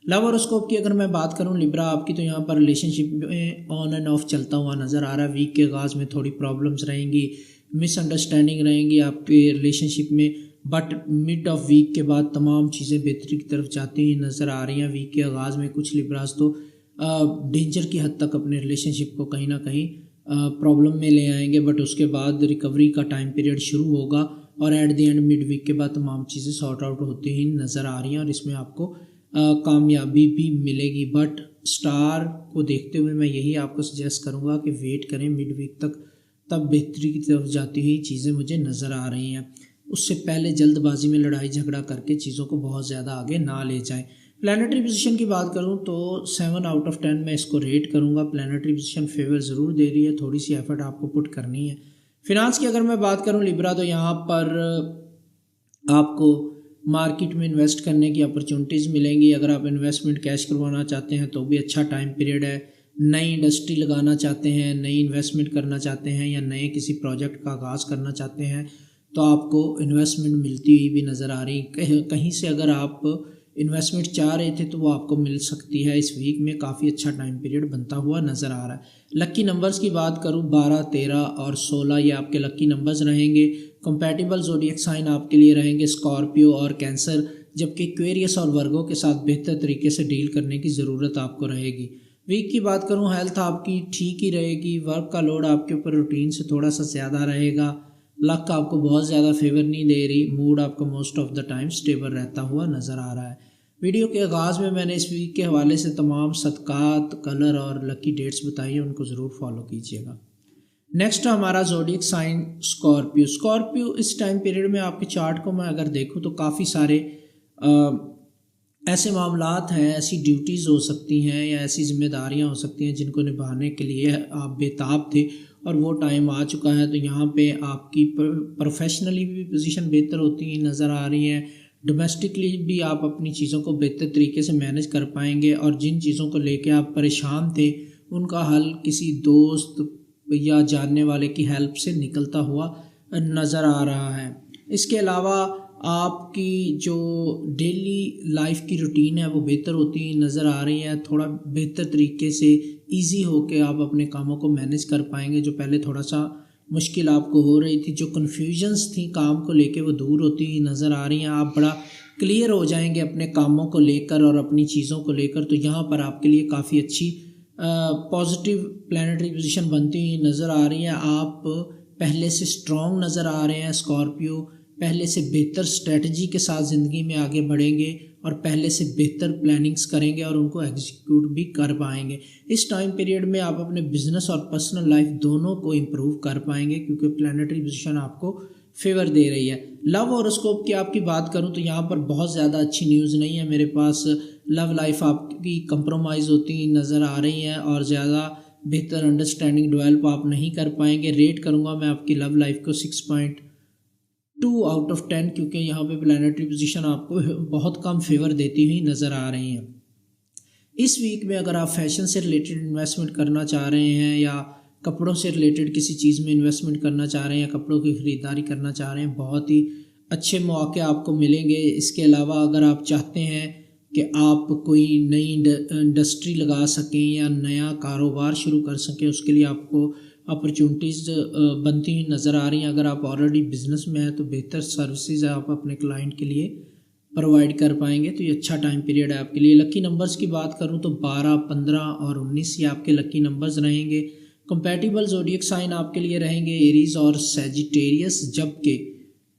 लव हॉरोस्कोप की अगर मैं बात करूं लिब्रा आपकी, तो यहाँ पर रिलेशनशिप में ऑन एंड ऑफ चलता हुआ नज़र आ रहा है। वीक के आगाज़ में थोड़ी प्रॉब्लम्स रहेंगी, मिसअंडरस्टैंडिंग रहेंगी आपके रिलेशनशिप में, बट मिड ऑफ वीक के बाद तमाम चीज़ें बेहतरी की तरफ जाती हुई नज़र आ रही हैं। वीक के आगाज़ में कुछ लिब्रास तो डेंजर की हद तक अपने रिलेशनशिप को कहीं ना कहीं प्रॉब्लम में ले आएंगे, बट उसके बाद रिकवरी का टाइम पीरियड शुरू होगा और at the end mid week के बाद तमाम चीज़ें सॉर्ट आउट होती ही नज़र आ रही हैं और इसमें आपको कामयाबी भी मिलेगी। बट स्टार को देखते हुए मैं यही आपको सजेस्ट करूँगा कि वेट करें मिड वीक तक, तब बेहतरी की तरफ जाती हुई चीज़ें मुझे नज़र आ रही हैं। उससे पहले जल्दबाजी में लड़ाई झगड़ा करके चीज़ों को बहुत ज़्यादा आगे ना ले जाएं। प्लैनेटरी पोजीशन की बात करूं तो 7 आउट ऑफ 10 मैं इसको रेट करूंगा। प्लैनेटरी पोजीशन फेवर ज़रूर दे रही है, थोड़ी सी एफर्ट आपको पुट करनी है। फिनांस की अगर मैं बात करूं लिब्रा, तो यहाँ पर आपको मार्केट में इन्वेस्ट करने की अपॉर्चुनिटीज़ मिलेंगी। अगर आप इन्वेस्टमेंट कैश करवाना चाहते हैं तो भी अच्छा टाइम पीरियड है। नई इंडस्ट्री लगाना चाहते हैं, नई इन्वेस्टमेंट करना चाहते हैं या नए किसी प्रोजेक्ट का आगाज़ करना चाहते हैं तो आपको इन्वेस्टमेंट मिलती हुई भी नज़र आ रही। कहीं से अगर आप इन्वेस्टमेंट चाह रहे थे तो वो आपको मिल सकती है। इस वीक में काफ़ी अच्छा टाइम पीरियड बनता हुआ नज़र आ रहा है। लक्की नंबर्स की बात करूँ 12, 13 और 16 ये आपके लक्की नंबर्स रहेंगे। कंपैटिबल ज़ोडिएक साइन आपके लिए रहेंगे स्कॉर्पियो और कैंसर, जबकि एक्वेरियस और वर्गो के साथ बेहतर तरीके से डील करने की ज़रूरत आपको रहेगी। वीक की बात करूँ हेल्थ आपकी ठीक ही रहेगी। वर्क का लोड आपके ऊपर रूटीन से थोड़ा सा ज़्यादा रहेगा। लक आपको बहुत ज़्यादा फेवर नहीं दे रही, मूड आपका most of the time stable रहता हुआ नज़र आ रहा है। वीडियो के आगाज़ में मैंने इस वीक के हवाले से तमाम सदकात, कलर और लकी डेट्स बताई हैं, उनको ज़रूर फॉलो कीजिएगा। नेक्स्ट हमारा ज़ोडिएक साइन स्कॉर्पियो। स्कॉर्पियो इस टाइम पीरियड में आपके चार्ट को मैं अगर देखूँ तो काफ़ी सारे ऐसे मामलात हैं, ऐसी ड्यूटीज़ हो सकती हैं या ऐसी जिम्मेदारियां हो सकती हैं जिनको निभाने के लिए आप बेताब थे और वो टाइम आ चुका है। तो यहाँ पे आपकी प्रोफेशनली भी पोजीशन बेहतर होती नज़र आ रही है, डोमेस्टिकली भी आप अपनी चीज़ों को बेहतर तरीके से मैनेज कर पाएंगे और जिन चीज़ों को लेके आप परेशान थे उनका हल किसी दोस्त या जानने वाले की हेल्प से निकलता हुआ नज़र आ रहा है। इसके अलावा आपकी जो डेली लाइफ की रूटीन है वो बेहतर होती नज़र आ रही है, थोड़ा बेहतर तरीके से इजी होके आप अपने कामों को मैनेज कर पाएंगे। जो पहले थोड़ा सा मुश्किल आपको हो रही थी, जो कन्फ्यूजन्स थी काम को लेके, वो दूर होती नज़र आ रही हैं। आप बड़ा क्लियर हो जाएंगे अपने कामों को लेकर और अपनी चीज़ों को लेकर। तो यहाँ पर आपके लिए काफ़ी अच्छी पॉजिटिव प्लैनेटरी पोजीशन बनती हुई नज़र आ रही है। आप पहले से स्ट्रॉन्ग नज़र आ रहे हैं स्कॉर्पियो, पहले से बेहतर स्ट्रेटजी के साथ ज़िंदगी में आगे बढ़ेंगे और पहले से बेहतर प्लानिंग्स करेंगे और उनको एग्जीक्यूट भी कर पाएंगे। इस टाइम पीरियड में आप अपने बिजनेस और पर्सनल लाइफ दोनों को इम्प्रूव कर पाएंगे क्योंकि प्लैनेटरी पोजीशन आपको फेवर दे रही है। लव हॉरोस्कोप की आपकी बात करूं तो यहाँ पर बहुत ज़्यादा अच्छी न्यूज़ नहीं है मेरे पास। लव लाइफ आपकी कंप्रोमाइज़ होती नज़र आ रही है और ज़्यादा बेहतर अंडरस्टैंडिंग डेवलप आप नहीं कर पाएंगे। रेट करूँगा मैं आपकी लव लाइफ को 6.2 आउट ऑफ 10 क्योंकि यहाँ पे प्लैनेटरी पोजीशन आपको बहुत कम फेवर देती हुई नज़र आ रही हैं। इस वीक में अगर आप फैशन से रिलेटेड इन्वेस्टमेंट करना चाह रहे हैं या कपड़ों से रिलेटेड किसी चीज़ में इन्वेस्टमेंट करना चाह रहे हैं या कपड़ों की ख़रीदारी करना चाह रहे हैं, बहुत ही अच्छे मौके आपको मिलेंगे। इसके अलावा अगर आप चाहते हैं कि आप कोई नई इंडस्ट्री लगा सकें या नया कारोबार शुरू कर सकें, उसके लिए आपको अपॉर्चुनिटीज़ बनती हुई नज़र आ रही हैं। अगर आप ऑलरेडी बिजनेस में हैं तो बेहतर सर्विसेज आप अपने क्लाइंट के लिए प्रोवाइड कर पाएंगे। तो ये अच्छा टाइम पीरियड है आपके लिए। लकी नंबर्स की बात करूं तो 12, 15 और 19 ये आपके लकी नंबर्स रहेंगे। कंपैटिबल ज़ोडिएक साइन आपके लिए रहेंगे एरीज और सैजिटेरियस, जबकि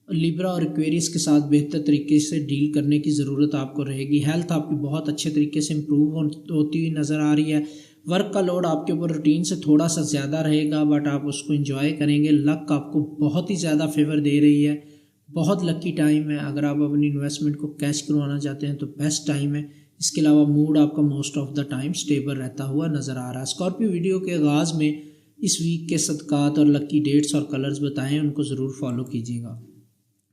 लिब्रा और एक्वेरियस के साथ बेहतर तरीके से डील करने की ज़रूरत आपको रहेगी। हेल्थ आपकी बहुत अच्छे तरीके से इम्प्रूव होती हुई नज़र आ रही है। वर्क का लोड आपके ऊपर रूटीन से थोड़ा सा ज़्यादा रहेगा बट आप उसको एंजॉय करेंगे। लक आपको बहुत ही ज़्यादा फेवर दे रही है, बहुत लकी टाइम है। अगर आप अपनी इन्वेस्टमेंट को कैश करवाना चाहते हैं तो बेस्ट टाइम है। इसके अलावा मूड आपका most of the time stable रहता हुआ नज़र आ रहा है। स्कॉर्पियो वीडियो के आगाज़ में इस वीक के सदकात और लकी डेट्स और कलर्स बताएं, उनको ज़रूर फॉलो कीजिएगा।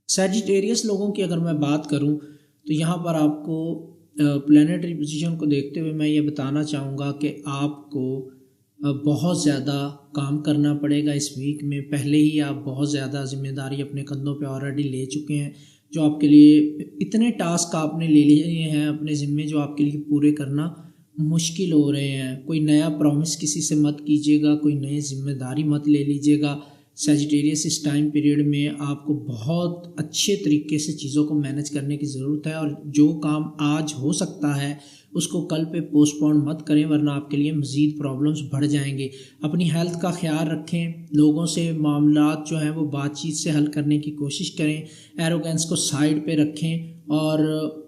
सैजिटेरियस लोगों की अगर मैं बात करूं तो यहाँ पर आपको प्लैनेटरी पोजीशन को देखते हुए मैं ये बताना चाहूँगा कि आपको बहुत ज़्यादा काम करना पड़ेगा इस वीक में। पहले ही आप बहुत ज़्यादा जिम्मेदारी अपने कंधों पे ऑलरेडी ले चुके हैं, जो आपके लिए इतने टास्क आपने ले लिए हैं अपने ज़िम्मे जो आपके लिए पूरे करना मुश्किल हो रहे हैं। कोई नया प्रॉमिस किसी से मत कीजिएगा, कोई नई जिम्मेदारी मत ले लीजिएगा। सैजिटेरियस इस टाइम पीरियड में आपको बहुत अच्छे तरीके से चीज़ों को मैनेज करने की ज़रूरत है और जो काम आज हो सकता है उसको कल पे पोस्टपोन मत करें वरना आपके लिए मज़ीद प्रॉब्लम्स बढ़ जाएंगे। अपनी हेल्थ का ख्याल रखें, लोगों से मामलात जो हैं वो बातचीत से हल करने की कोशिश करें, एरोगेंस को साइड पे रखें और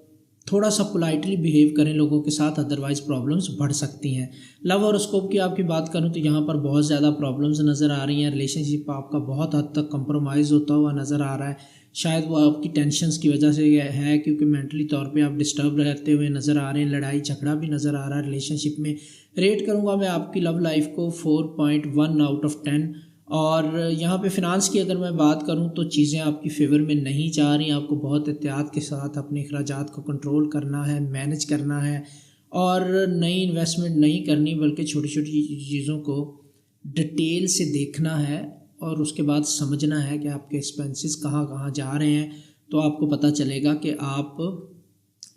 थोड़ा सा पोलाइटली बिहेव करें लोगों के साथ, अदरवाइज़ प्रॉब्लम्स बढ़ सकती हैं। लव हॉरोस्कोप की आपकी बात करूं तो यहाँ पर बहुत ज़्यादा प्रॉब्लम्स नज़र आ रही हैं। रिलेशनशिप आपका बहुत हद तक कंप्रोमाइज़ होता हुआ नज़र आ रहा है। शायद वो आपकी टेंशन्स की वजह से है क्योंकि मेंटली तौर पे आप डिस्टर्ब रहते हुए नज़र आ रहे हैं। लड़ाई झगड़ा भी नज़र आ रहा है रिलेशनशिप में। रेट करूँगा मैं आपकी लव लाइफ को 4.1 आउट ऑफ 10। और यहाँ पे फिनांस की अगर मैं बात करूँ तो चीज़ें आपकी फेवर में नहीं जा रही। आपको बहुत एहतियात के साथ अपने अखराजात को कंट्रोल करना है, मैनेज करना है और नई इन्वेस्टमेंट नहीं करनी बल्कि छोटी छोटी चीज़ों को डिटेल से देखना है और उसके बाद समझना है कि आपके एक्सपेंसेस कहाँ कहाँ जा रहे हैं। तो आपको पता चलेगा कि आप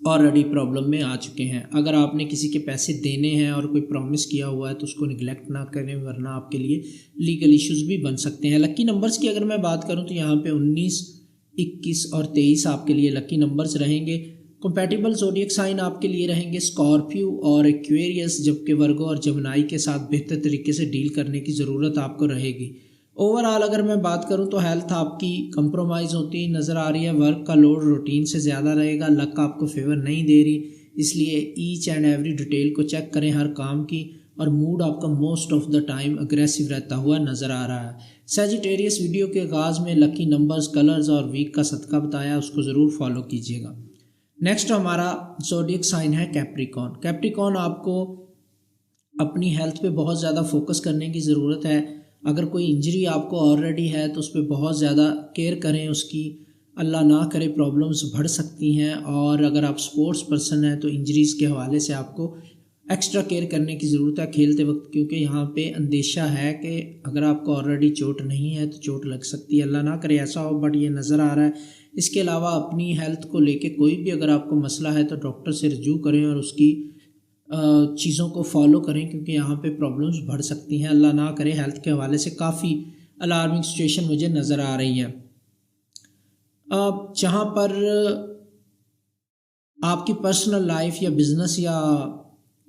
ऑलरेडी प्रॉब्लम में आ चुके हैं। अगर आपने किसी के पैसे देने हैं और कोई प्रॉमिस किया हुआ है तो उसको निगलेक्ट ना करें वरना आपके लिए लीगल इश्यूज़ भी बन सकते हैं। लकी नंबर्स की अगर मैं बात करूं तो यहाँ पे 19, 21 और 23 आपके लिए लकी नंबर्स रहेंगे। कंपैटिबल ज़ोडिएक साइन आपके लिए रहेंगे स्कॉर्पियो और एक्वेरियस, जबकि वर्गो और जमनाई के साथ बेहतर तरीके से डील करने की ज़रूरत आपको रहेगी। ओवरऑल अगर मैं बात करूं तो हेल्थ आपकी कंप्रोमाइज़ होती नज़र आ रही है, वर्क का लोड रूटीन से ज़्यादा रहेगा, लक आपको फेवर नहीं दे रही, इसलिए ईच एंड एवरी डिटेल को चेक करें हर काम की। और मूड आपका most of the time aggressive रहता हुआ नज़र आ रहा है। सजिटेरियस वीडियो के आगाज़ में लकी नंबर्स, कलर्स और वीक का सदका बताया, उसको ज़रूर फॉलो कीजिएगा। नेक्स्ट हमारा ज़ोडिएक साइन है कैप्रिकॉर्न। कैप्रिकॉर्न आपको अपनी हेल्थ पे बहुत ज़्यादा फोकस करने की ज़रूरत है। अगर कोई इंजरी आपको ऑलरेडी है तो उस पर बहुत ज़्यादा केयर करें उसकी, अल्लाह ना करे प्रॉब्लम्स बढ़ सकती हैं। और अगर आप स्पोर्ट्स पर्सन हैं तो इंजरीज़ के हवाले से आपको एक्स्ट्रा केयर करने की ज़रूरत है खेलते वक्त, क्योंकि यहाँ पे अंदेशा है कि अगर आपको ऑलरेडी चोट नहीं है तो चोट लग सकती है। अल्लाह ना करे ऐसा हो, बट ये नज़र आ रहा है। इसके अलावा अपनी हेल्थ को लेके कोई भी अगर आपको मसला है तो डॉक्टर से रजू करें और उसकी चीज़ों को फॉलो करें, क्योंकि यहाँ पे प्रॉब्लम्स बढ़ सकती हैं। अल्लाह ना करे, हेल्थ के हवाले से काफ़ी अलार्मिंग सिचुएशन मुझे नज़र आ रही है। जहाँ पर आपकी पर्सनल लाइफ या बिज़नेस या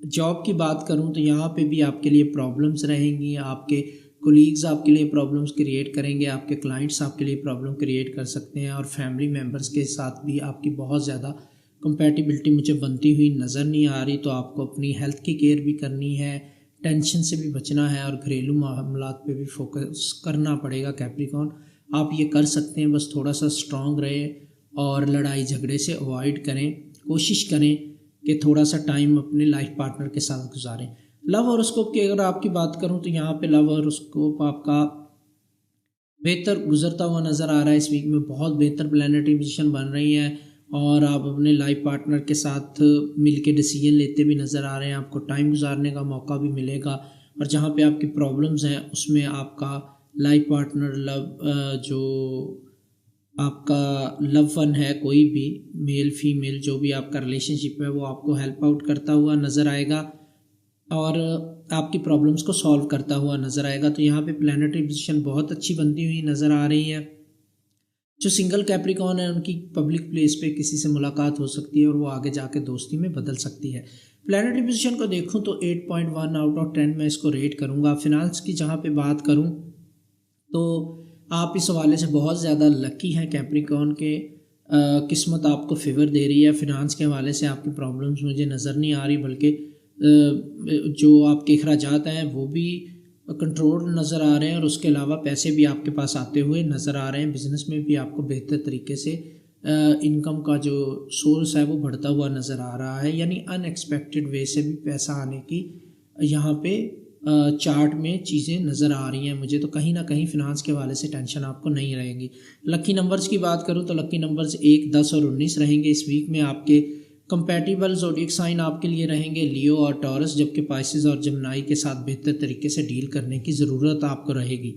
जॉब की बात करूं तो यहाँ पे भी आपके लिए प्रॉब्लम्स रहेंगी। आपके कोलीग्स आपके लिए प्रॉब्लम्स क्रिएट करेंगे, आपके क्लाइंट्स आपके लिए प्रॉब्लम क्रिएट कर सकते हैं, और फैमिली मेम्बर्स के साथ भी आपकी बहुत ज़्यादा कंपैटिबिलिटी मुझे बनती हुई नज़र नहीं आ रही। तो आपको अपनी हेल्थ की केयर भी करनी है, टेंशन से भी बचना है, और घरेलू मामलात पे भी फोकस करना पड़ेगा। कैप्रिकॉर्न आप ये कर सकते हैं, बस थोड़ा सा स्ट्रॉन्ग रहे और लड़ाई झगड़े से अवॉइड करें। कोशिश करें कि थोड़ा सा टाइम अपने लाइफ पार्टनर के साथ गुजारें। लव हॉरोस्कोप की अगर आपकी बात करूं तो यहाँ पे लव हॉरोस्कोप आपका बेहतर गुजरता हुआ नज़र आ रहा है। इस वीक में बहुत बेहतर प्लैनेटरी पोजीशन बन रही है और आप अपने लाइफ पार्टनर के साथ मिलके डिसीजन लेते भी नज़र आ रहे हैं। आपको टाइम गुजारने का मौका भी मिलेगा, और जहाँ पे आपकी प्रॉब्लम्स हैं उसमें आपका लाइफ पार्टनर जो आपका लव वन है, कोई भी मेल फीमेल जो भी आपका रिलेशनशिप है, वो आपको हेल्प आउट करता हुआ नज़र आएगा और आपकी प्रॉब्लम्स को सॉल्व करता हुआ नज़र आएगा। तो यहाँ पे प्लैनेटरी पोजीशन बहुत अच्छी बनती हुई नज़र आ रही है। जो सिंगल कैप्रिकॉर्न है उनकी पब्लिक प्लेस पे किसी से मुलाकात हो सकती है और वो आगे जाके दोस्ती में बदल सकती है। प्लैनेटरी पोजीशन को देखूँ तो 8.1 आउट ऑफ 10 मैं इसको रेट करूँगा। फिनांस की जहाँ पे बात करूँ तो आप इस हवाले से बहुत ज़्यादा लकी हैं कैप्रिकॉर्न के, किस्मत आपको फेवर दे रही है। फिनांस के हवाले से आपकी प्रॉब्लम्स मुझे नज़र नहीं आ रही, बल्कि जो आपके अखराजात हैं वो भी कंट्रोल नज़र आ रहे हैं, और उसके अलावा पैसे भी आपके पास आते हुए नज़र आ रहे हैं। बिज़नेस में भी आपको बेहतर तरीके से इनकम का जो सोर्स है वो बढ़ता हुआ नज़र आ रहा है, यानी अनएक्सपेक्टेड वे से भी पैसा आने की यहाँ पे चार्ट में चीज़ें नज़र आ रही हैं मुझे। तो कहीं ना कहीं फिनांस के हवाले से टेंशन आपको नहीं रहेगी। लकी नंबर्स की बात करूँ तो लकी नंबर्स 1, 10 और 19 रहेंगे। इस वीक में आपके कंपैटिबल ज़ोडिएक साइन आपके लिए रहेंगे लियो और टॉरस, जबकि पाइसेस और जमनाई के साथ बेहतर तरीके से डील करने की ज़रूरत आपको रहेगी।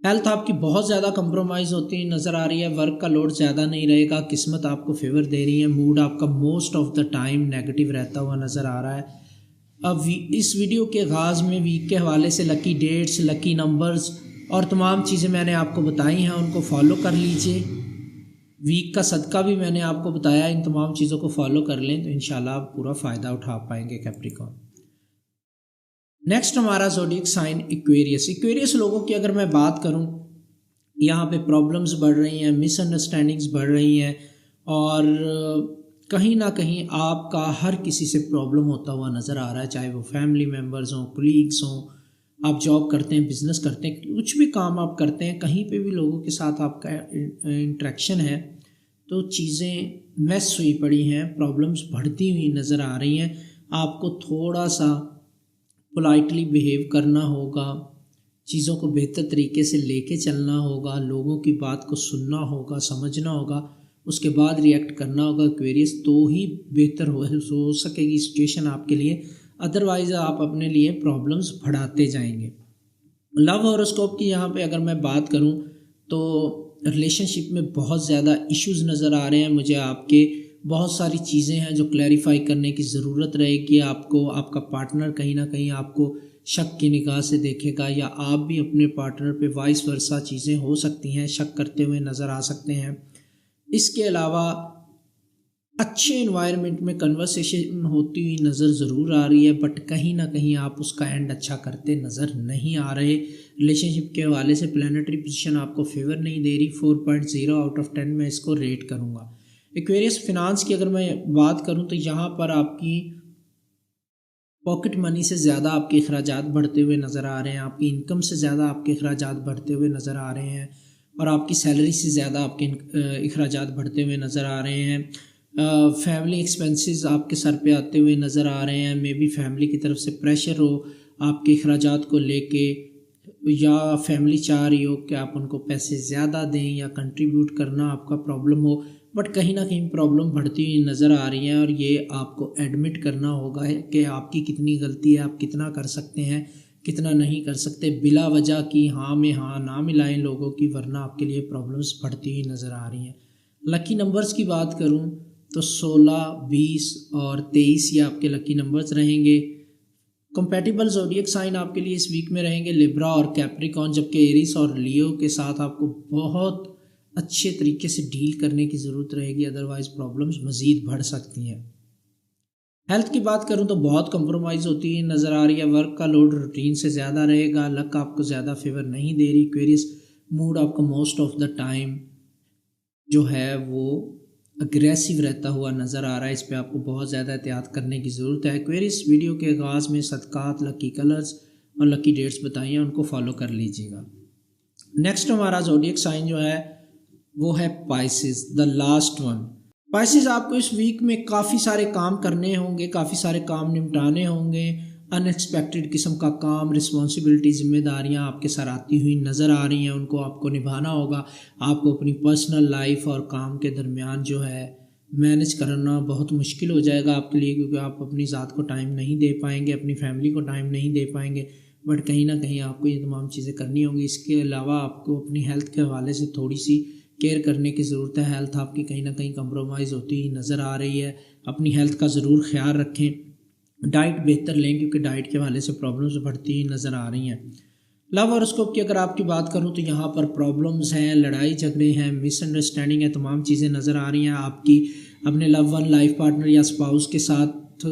हेल्थ आपकी बहुत ज़्यादा कंप्रोमाइज़ होती नज़र आ रही है, वर्क का लोड ज़्यादा नहीं रहेगा, किस्मत आपको फेवर दे रही है, मूड आपका most of the time negative रहता हुआ नज़र आ रहा है। अब इस वीडियो के आगाज़ में वीक के हवाले से लकी डेट्स, लकी नंबर्स और तमाम चीज़ें मैंने आपको बताई हैं, उनको फॉलो कर लीजिए। वीक का सदका भी मैंने आपको बताया, इन तमाम चीज़ों को फॉलो कर लें तो इंशाल्लाह आप पूरा फ़ायदा उठा पाएंगे कैप्रिकॉर्न। नेक्स्ट हमारा ज़ोडिएक साइन एक्वेरियस। एक्वेरियस लोगों की अगर मैं बात करूं, यहाँ पे प्रॉब्लम्स बढ़ रही हैं, मिसअंडरस्टैंडिंग्स बढ़ रही हैं, और कहीं ना कहीं आपका हर किसी से प्रॉब्लम होता हुआ नज़र आ रहा है, चाहे वो फैमिली मेम्बर्स हों, कोलीग्स हों, आप जॉब करते हैं, बिज़नेस करते हैं, कुछ भी काम आप करते हैं, कहीं पे भी लोगों के साथ आपका इंटरेक्शन है तो चीज़ें मैस हुई पड़ी हैं, प्रॉब्लम्स बढ़ती हुई नज़र आ रही हैं। आपको थोड़ा सा पोलाइटली बिहेव करना होगा, चीज़ों को बेहतर तरीके से लेके चलना होगा, लोगों की बात को सुनना होगा, समझना होगा, उसके बाद रिएक्ट करना होगा एक्वेरियस, तो ही बेहतर हो सकेगी सिचुएशन आपके लिए। अदरवाइज़ आप अपने लिए प्रॉब्लम्स बढ़ाते जाएंगे। लव हॉरोस्कोप की यहाँ पे अगर मैं बात करूँ तो रिलेशनशिप में बहुत ज़्यादा इश्यूज़ नज़र आ रहे हैं मुझे आपके। बहुत सारी चीज़ें हैं जो क्लैरिफाई करने की ज़रूरत रहेगी आपको। आपका पार्टनर कहीं ना कहीं आपको शक की निगाह से देखेगा, या आप भी अपने पार्टनर पे वाइस वर्सा चीज़ें हो सकती हैं, शक करते हुए नज़र आ सकते हैं। इसके अलावा अच्छे इन्वायरमेंट में कन्वर्सेशन होती हुई नज़र ज़रूर आ रही है, बट कहीं ना कहीं आप उसका एंड अच्छा करते नज़र नहीं आ रहे। रिलेशनशिप के हवाले से प्लानिटरी पोजीशन आपको फेवर नहीं दे रही। 4.0 आउट ऑफ 10 मैं इसको रेट करूँगा। एक्वेरियस फिनांस की अगर मैं बात करूँ तो यहाँ पर आपकी पॉकेट मनी से ज़्यादा आपके अखराजात बढ़ते हुए नज़र आ रहे हैं, आपकी इनकम से ज़्यादा आपके अखराजात बढ़ते हुए नज़र आ रहे हैं, और आपकी सैलरी से ज़्यादा आपके अखराजात बढ़ते हुए नज़र आ रहे हैं। फैमिली एक्सपेंसेस आपके सर पे आते हुए नज़र आ रहे हैं। मे बी फैमिली की तरफ से प्रेशर हो आपके अखराजात को लेके, या फैमिली चाह रही हो कि आप उनको पैसे ज़्यादा दें या कंट्रीब्यूट करना आपका प्रॉब्लम हो, बट कहीं ना कहीं प्रॉब्लम बढ़ती हुई नज़र आ रही है। और ये आपको एडमिट करना होगा है कि आपकी कितनी गलती है, आप कितना कर सकते हैं, कितना नहीं कर सकते। बिला वजह की हाँ में हाँ ना मिलाएं लोगों की, वरना आपके लिए प्रॉब्लम्स बढ़ती हुई नज़र आ रही हैं। लकी नंबर्स की बात करूं तो 16, 20 और 23 ये आपके लकी नंबर्स रहेंगे। कंपैटिबल ज़ोडिएक साइन आपके लिए इस वीक में रहेंगे लिब्रा और कैप्रिकॉन, जबकि एरिस और लियो के साथ आपको बहुत अच्छे तरीके से डील करने की ज़रूरत रहेगी, अदरवाइज प्रॉब्लम्स मज़ीद बढ़ सकती हैं। हेल्थ की बात करूं तो बहुत कंप्रोमाइज़ होती है नज़र आ रही है। वर्क का लोड रूटीन से ज़्यादा रहेगा। लक आपको ज़्यादा फेवर नहीं दे रही। क्वेरियस मूड आपको मोस्ट ऑफ द टाइम जो है वो अग्रेसिव रहता हुआ नज़र आ रहा है। इस पे आपको बहुत ज़्यादा एहतियात करने की ज़रूरत है। क्वेरियस वीडियो के आगाज़ में सदकात, लकी कलर्स और लकी डेट्स बताइए, उनको फॉलो कर लीजिएगा। नेक्स्ट हमारा ज़ोडिएक साइन जो है वो है Pisces, the last one. Pisces आपको इस वीक में काफ़ी सारे काम करने होंगे, काफ़ी सारे काम निपटाने होंगे। अनएक्सपेक्टेड किस्म का काम, रिस्पॉन्सिबिलिटी, जिम्मेदारियां आपके सर आती हुई नज़र आ रही हैं, उनको आपको निभाना होगा। आपको अपनी पर्सनल लाइफ और काम के दरमियान जो है मैनेज करना बहुत मुश्किल हो जाएगा आपके लिए, क्योंकि आप अपनी ज़ात को टाइम नहीं दे पाएंगे, अपनी फैमिली को टाइम नहीं दे पाएंगे, बट कहीं ना कहीं आपको ये तमाम चीज़ें करनी होंगी। इसके अलावा आपको अपनी हेल्थ के हवाले से थोड़ी सी केयर करने की ज़रूरत है। हेल्थ आपकी कहीं ना कहीं कंप्रोमाइज़ होती हुई नज़र आ रही है। अपनी हेल्थ का ज़रूर ख्याल रखें। डाइट बेहतर लें, क्योंकि डाइट के हवाले से प्रॉब्लम्स बढ़ती हुई नज़र आ रही हैं। लव हॉरोस्कोप की अगर आपकी बात करूं तो यहाँ पर प्रॉब्लम्स हैं, लड़ाई झगड़े हैं, मिसअंडरस्टैंडिंग है, तमाम चीज़ें नज़र आ रही हैं। आपकी अपने लव वन, लाइफ पार्टनर या स्पाउस के साथ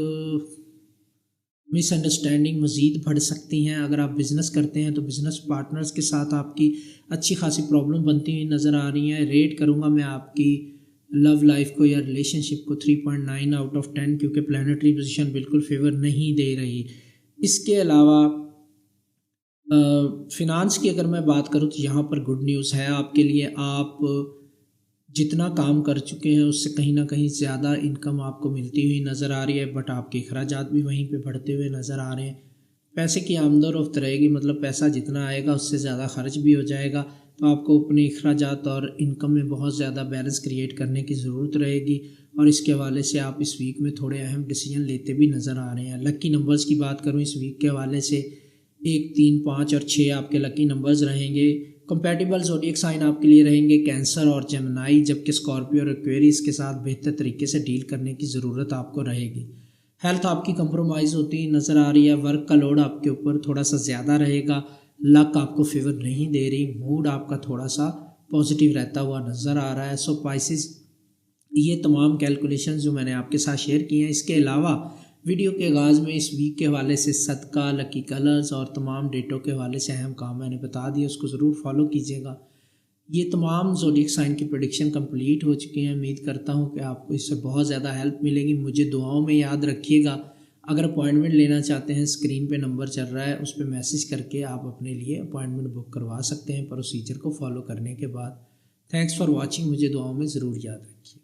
मिसअंडरस्टैंडिंग मज़ीद बढ़ सकती हैं। अगर आप बिज़नेस करते हैं तो बिज़नेस पार्टनर्स के साथ आपकी अच्छी खासी प्रॉब्लम बनती हुई नज़र आ रही हैं। रेट करूँगा मैं आपकी लव लाइफ को या रिलेशनशिप को 3.9 आउट ऑफ 10, क्योंकि प्लानिटरी पोजीशन बिल्कुल फेवर नहीं दे रही। इसके अलावा फिनांस की अगर मैं बात करूँ तो यहाँ पर गुड न्यूज़ है आपके लिए। आप जितना काम कर चुके हैं उससे कहीं ना कहीं ज़्यादा इनकम आपको मिलती हुई नज़र आ रही है, बट आपके अखराजात भी वहीं पे बढ़ते हुए नज़र आ रहे हैं। पैसे की आमदोरफ्त रहेगी, मतलब पैसा जितना आएगा उससे ज़्यादा खर्च भी हो जाएगा, तो आपको अपने अखराजात और इनकम में बहुत ज़्यादा बैलेंस क्रिएट करने की ज़रूरत रहेगी। और इसके हवाले से आप इस वीक में थोड़े अहम डिसीजन लेते भी नज़र आ रहे हैं। लकी नंबर्स की बात करूँ इस वीक के हवाले से 1, 3, 5 और 6 आपके लकी नंबर्स रहेंगे। कंपैटिबल ज़ोडिएक साइन आपके लिए रहेंगे कैंसर और जेमिनी, जबकि स्कॉर्पियो और एक्वेरियस के साथ बेहतर तरीके से डील करने की ज़रूरत आपको रहेगी। हेल्थ आपकी कंप्रोमाइज़ होती नज़र आ रही है। वर्क का लोड आपके ऊपर थोड़ा सा ज़्यादा रहेगा। लक आपको फेवर नहीं दे रही। मूड आपका थोड़ा सा पॉजिटिव रहता हुआ नज़र आ रहा है। सो पाइसेस, ये तमाम कैलकुलेशंस जो मैंने आपके साथ शेयर किए हैं, इसके अलावा वीडियो के आगाज़ में इस वीक के हवाले से सदका, लकी कलर्स और तमाम डेटों के हवाले से अहम काम मैंने बता दिए, उसको ज़रूर फॉलो कीजिएगा। ये तमाम ज़ोडिएक साइन की प्रेडिक्शन कंप्लीट हो चुकी हैं। उम्मीद करता हूँ कि आपको इससे बहुत ज़्यादा हेल्प मिलेगी। मुझे दुआओं में याद रखिएगा। अगर अपॉइंटमेंट लेना चाहते हैं, स्क्रीन पे नंबर चल रहा है, उस पर मैसेज करके आप अपने लिए अपॉइंटमेंट बुक करवा सकते हैं प्रोसीजर को फॉलो करने के बाद। Thanks for watching. मुझे दुआओं में ज़रूर याद रखिए।